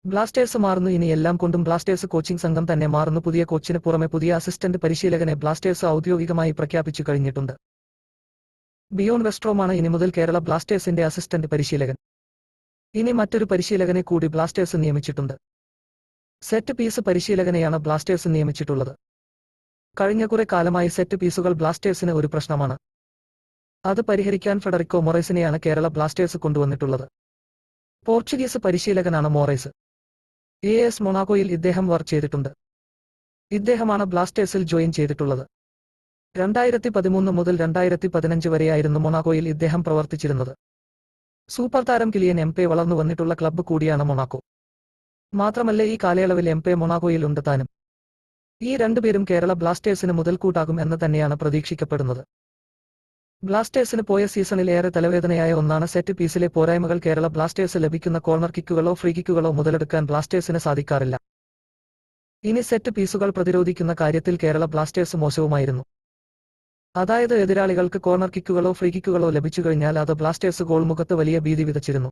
Blasters മാറുന്നു. ഇനി എല്ലാം കൊണ്ടും ബ്ലാസ്റ്റേഴ്സ് കോച്ചിംഗ് സംഘം തന്നെ മാറുന്നു. പുതിയ കോച്ചിന് പുറമെ പുതിയ അസിസ്റ്റന്റ് പരിശീലകനെ ബ്ലാസ്റ്റേഴ്സ് ഔദ്യോഗികമായി പ്രഖ്യാപിച്ചു കഴിഞ്ഞിട്ടുണ്ട്. ബിയോൺ വെസ്ട്രോമാണ് ഇനി മുതൽ കേരള ബ്ലാസ്റ്റേഴ്സിന്റെ അസിസ്റ്റന്റ് പരിശീലകൻ. ഇനി മറ്റൊരു പരിശീലകനെ കൂടി ബ്ലാസ്റ്റേഴ്സ് നിയമിച്ചിട്ടുണ്ട്. സെറ്റ് പീസ് പരിശീലകനെയാണ് ബ്ലാസ്റ്റേഴ്സ് നിയമിച്ചിട്ടുള്ളത്. കഴിഞ്ഞ കുറെ കാലമായി സെറ്റ് പീസുകൾ ബ്ലാസ്റ്റേഴ്സിന് ഒരു പ്രശ്നമാണ്. അത് പരിഹരിക്കാൻ ഫെഡറിക്കോ മൊറേസിനെയാണ് കേരള ബ്ലാസ്റ്റേഴ്സ് കൊണ്ടുവന്നിട്ടുള്ളത്. Portuguese പരിശീലകനാണ് Moraes. AS മൊണാക്കോയിൽ ഇദ്ദേഹം വർക്ക് ചെയ്തിട്ടുണ്ട്. ഇദ്ദേഹമാണ് ബ്ലാസ്റ്റേഴ്സിൽ ജോയിൻ ചെയ്തിട്ടുള്ളത്. 2013 മുതൽ 2015 വരെയായിരുന്നു മൊണാക്കോയിൽ ഇദ്ദേഹം പ്രവർത്തിച്ചിരുന്നത്. സൂപ്പർ താരം കിലിയൻ എംപെ വളർന്നു വന്നിട്ടുള്ള ക്ലബ്ബ് കൂടിയാണ് മൊണാക്കോ. മാത്രമല്ല ഈ കാലയളവിൽ എംപെ മൊണാക്കോയിൽ ഉണ്ട് താനും. ഈ രണ്ടുപേരും കേരള ബ്ലാസ്റ്റേഴ്സിന് മുതൽക്കൂട്ടാകും എന്ന് തന്നെയാണ് പ്രതീക്ഷിക്കപ്പെടുന്നത്. ബ്ലാസ്റ്റേഴ്സിന് പോയ സീസണിൽ ഏറെ തലവേദനയായ ഒന്നാണ് സെറ്റ് പീസിലെ പോരായ്മകൾ. കേരള ബ്ലാസ്റ്റേഴ്സ് ലഭിക്കുന്ന കോർണർ കിക്കുകളോ ഫ്രീ കിക്കുകളോ മുതലെടുക്കാൻ ബ്ലാസ്റ്റേഴ്സിന് സാധിക്കാറില്ല. ഇനി സെറ്റ് പീസുകൾ പ്രതിരോധിക്കുന്ന കാര്യത്തിൽ കേരള ബ്ലാസ്റ്റേഴ്സ് മോശവുമായിരുന്നു. അതായത് എതിരാളികൾക്ക് കോർണർ കിക്കുകളോ ഫ്രീ കിക്കുകളോ ലഭിച്ചുകഴിഞ്ഞാൽ അത് ബ്ലാസ്റ്റേഴ്സ് ഗോൾ മുഖത്ത് വലിയ ഭീതി വിതച്ചിരുന്നു.